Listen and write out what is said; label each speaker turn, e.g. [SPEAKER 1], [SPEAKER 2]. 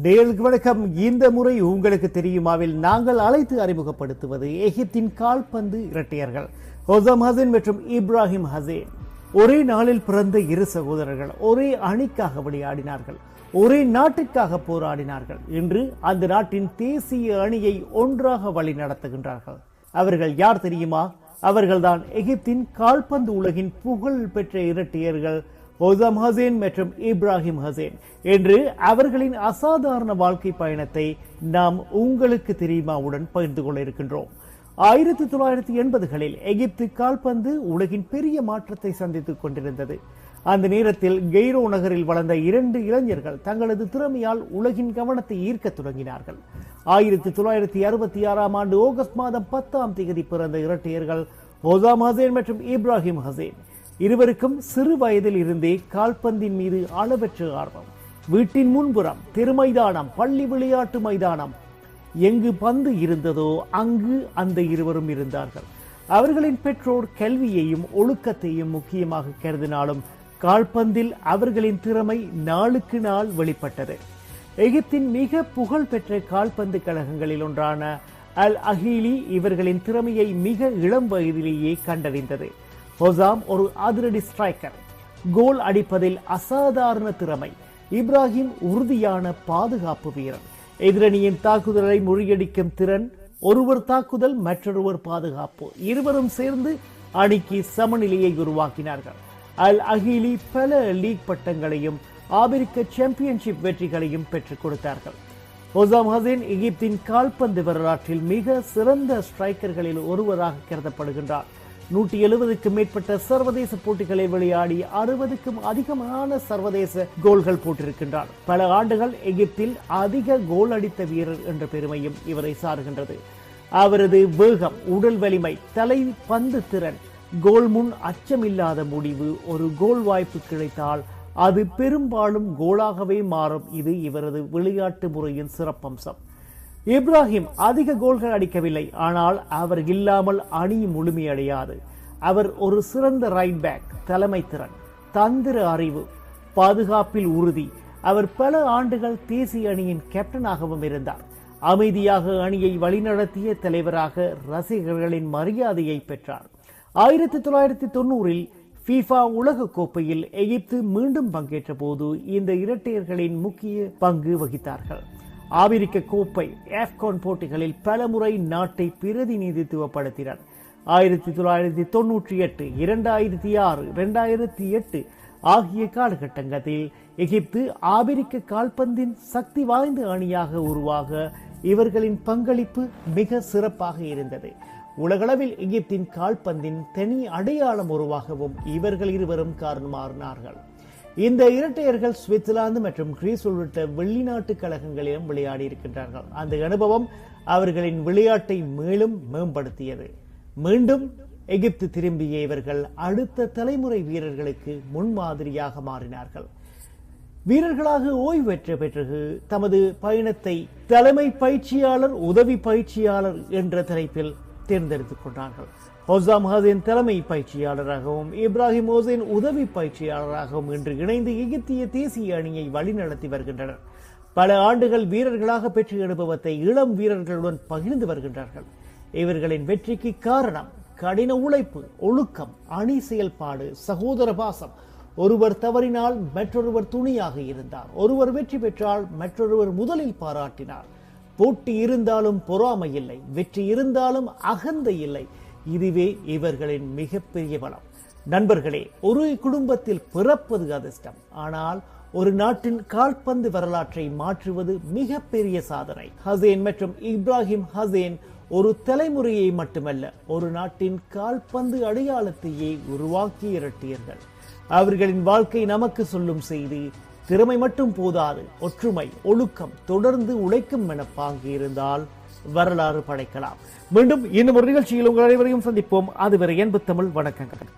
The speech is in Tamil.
[SPEAKER 1] நேயர்களுக்கு வணக்கம். இந்த முறை உங்களுக்கு தெரியுமாவில் நாங்கள் அழைத்து அறிமுகப்படுத்துவது எகிப்தின் கால்பந்து இரட்டையர்கள் ஹொசாம் ஹசன் மற்றும் இப்ராஹிம் ஹசேன். ஒரே நாளில் பிறந்த இரு சகோதரர்கள் ஒரே அணிக்காக விளையாடினார்கள், ஒரே நாட்டுக்காக போராடினார்கள். இன்று அந்த நாட்டின் தேசிய அணியை ஒன்றாக வழி நடத்துகின்றார்கள். அவர்கள் யார் தெரியுமா? அவர்கள்தான் எகிப்தின் கால்பந்து உலகின் புகழ் பெற்ற இரட்டையர்கள் ஹொசாம் ஹசேன் மற்றும் இப்ராஹிம் ஹசேன். என்று அவர்களின் அசாதாரண வாழ்க்கை பயணத்தை நாம் உங்களுக்கு தெரியுமாவுடன் பகிர்ந்து கொள்ள இருக்கின்றோம். 1980களில் எகிப்து கால்பந்து உலகின் பெரிய மாற்றத்தை சந்தித்துக் கொண்டிருந்தது. அந்த நேரத்தில் கெய்ரோ நகரில் வளர்ந்த இரண்டு இளைஞர்கள் தங்களது திறமையால் உலகின் கவனத்தை ஈர்க்க தொடங்கினார்கள். 1966ஆம் ஆண்டு ஆகஸ்ட் மாதம் 10ஆம் தேதி பிறந்த இரட்டையர்கள் ஹொசாம் ஹசேன் மற்றும் இப்ராஹிம் ஹசேன். இருவருக்கும் சிறு வயதில் இருந்தே கால்பந்தின் மீது அளவற்ற ஆர்வம். வீட்டின் முன்புறம், திருமைதானம், பள்ளி விளையாட்டு மைதானம், எங்கு பந்து இருந்ததோ அங்கு அந்த இருவரும் இருந்தார்கள். அவர்களின் பெற்றோர் கல்வியையும் ஒழுக்கத்தையும் முக்கியமாக கருதினாலும் கால்பந்தில் அவர்களின் திறமை நாளுக்கு நாள் வெளிப்பட்டது. எகிப்தின் மிக புகழ் பெற்ற கால்பந்து கழகங்களில் ஒன்றான அல் அஹீலி இவர்களின் திறமையை மிக இளம் வயதிலேயே கண்டறிந்தது. ஹொசாம் ஒரு அதிரடி ஸ்ட்ரைக்கர், கோல் அடிப்பதில் அசாதாரண திறமை. இப்ராஹிம் உறுதியான பாதுகாப்பு வீரர், எதிரணியின் தாக்குதலை முறியடிக்கும் திறன். ஒருவர் தாக்குதல், மற்றொருவர் பாதுகாப்பு, இருவரும் சேர்ந்து அணிக்கு சமநிலையை உருவாக்கினார்கள். அல் அஹீலி பல லீக் பட்டங்களையும் ஆபிரிக்க சாம்பியன்ஷிப் வெற்றிகளையும் பெற்றுக் கொடுத்தார்கள். ஹொசாம் ஹசேன் எகிப்தின் கால்பந்து வரலாற்றில் மிக சிறந்த ஸ்ட்ரைக்கர்களில் ஒருவராக கருதப்படுகின்றார். 170க்கும் மேற்பட்ட சர்வதேச போட்டிகளில் விளையாடி 60க்கும் அதிகமான சர்வதேச கோல்கள் போட்டிருக்கின்றார். பல ஆண்டுகள் எகிப்தில் அதிக கோல் அடித்த வீரர் என்ற பெருமையும் இவரை சாருகின்றது. அவரது வேகம், உடல் வலிமை, தலை பந்து திறன், கோல் முன் அச்சமில்லாத முடிவு, ஒரு கோல் வாய்ப்பு கிடைத்தால் அது பெரும்பாலும் கோலாகவே மாறும். இது இவரது விளையாட்டு முறையின் சிறப்பம்சம். இப்ராஹிம் அதிக கோல்கள் அடிக்கவில்லை, ஆனால் அவர் இல்லாமல் அணி முழுமையடையாது. அவர் ஒரு சிறந்த ரைட் பேக், தலைமை திறன், தந்திர அறிவு, பாதுகாப்பில் உறுதி. அவர் பல ஆண்டுகள் தேசிய அணியின் கேப்டனாகவும் இருந்தார். அமைதியாக அணியை வழிநடத்திய தலைவராக ரசிகர்களின் மரியாதையை பெற்றார். 1990இல் FIFA உலக கோப்பையில் எகிப்து மீண்டும் பங்கேற்ற போது இந்த இரட்டையர்களின் முக்கிய பங்கு வகித்தார்கள். ஆபிரிக்க கோப்பை, ஆப்கான் போட்டிகளில் பல முறை நாட்டை பிரதிநிதித்துவப்படுத்தினர். 1998, 2006, 2008 ஆகிய காலகட்டங்களில் எகிப்து ஆபிரிக்க கால்பந்தின் சக்தி வாய்ந்த அணியாக உருவாக இவர்களின் பங்களிப்பு மிக சிறப்பாக இருந்தது. உலகளவில் எகிப்தின் கால்பந்தின் தனி அடையாளம் உருவாகவும் இவர்கள் இருவரும் காரணமானார்கள். இந்த இரட்டையர்கள் சுவிட்சர்லாந்து மற்றும் கிரீஸ் உள்ளிட்ட வெளிநாட்டு கழகங்களிலும் விளையாடி இருக்கின்றார்கள். அந்த அனுபவம் அவர்களின் விளையாட்டை மேலும் மேம்படுத்தியது. மீண்டும் எகிப்து திரும்பிய இவர்கள் அடுத்த தலைமுறை வீரர்களுக்கு முன்மாதிரியாக மாறினார்கள். வீரர்களாக ஓய்வு பெற்ற பிறகு தமது பயணத்தை தலைமை பயிற்சியாளர், உதவி பயிற்சியாளர் என்ற தலைப்பில் தேர்ந்தெடுத்துக் கொண்டார்கள். ஹொசாம் ஹசேன் தலைமை பயிற்சியாளராகவும் இப்ராஹிம் ஹசேன் உதவி பயிற்சியாளராகவும் இன்று இணைந்து எகிப்திய தேசிய அணியை வழிநடத்தி வருகின்றனர். பல ஆண்டுகள் வீரர்களாக பெற்ற அனுபவத்தை இளம் வீரர்களுடன் பகிர்ந்து வருகின்றார்கள். இவர்களின் வெற்றிக்கு காரணம் கடின உழைப்பு, ஒழுக்கம், அணி செயல்பாடு, சகோதர பாசம். ஒருவர் தவறினால் மற்றொருவர் துணையாக இருந்தார். ஒருவர் வெற்றி பெற்றால் மற்றொருவர் முதலில் பாராட்டினார். போட்டி இருந்தாலும் பொறாமை இல்லை, வெற்றி இருந்தாலும் அகந்தை இல்லை. இதுவே இவர்களின் மிகப்பெரிய பலம். நண்பர்களே, ஒரு குடும்பத்தில் பிறப்பது அதிர்ஷ்டம், ஆனால் ஒரு நாட்டின் கால்பந்து வரலாற்றை மாற்றுவது மிகப்பெரிய சாதனை. ஹசேன் மற்றும் இப்ராஹிம் ஹசேன் ஒரு தலைமுறையை மட்டுமல்ல, ஒரு நாட்டின் கால்பந்து அடையாளத்தையே உருவாக்கிய இரட்டையர்கள். அவர்களின் வாழ்க்கை நமக்கு சொல்லும் செய்தி, திறமை மட்டும் போதாது, ஒற்றுமை, ஒழுக்கம், தொடர்ந்து உழைக்கும் மனப்பாங்கு இருந்தால் வரலாறு படைக்கலாம். மீண்டும் இன்னும் ஒரு நிகழ்ச்சியில் உங்கள் அனைவரையும் சந்திப்போம். அதுவரை அன்பு தமிழ் வணக்கங்கள்.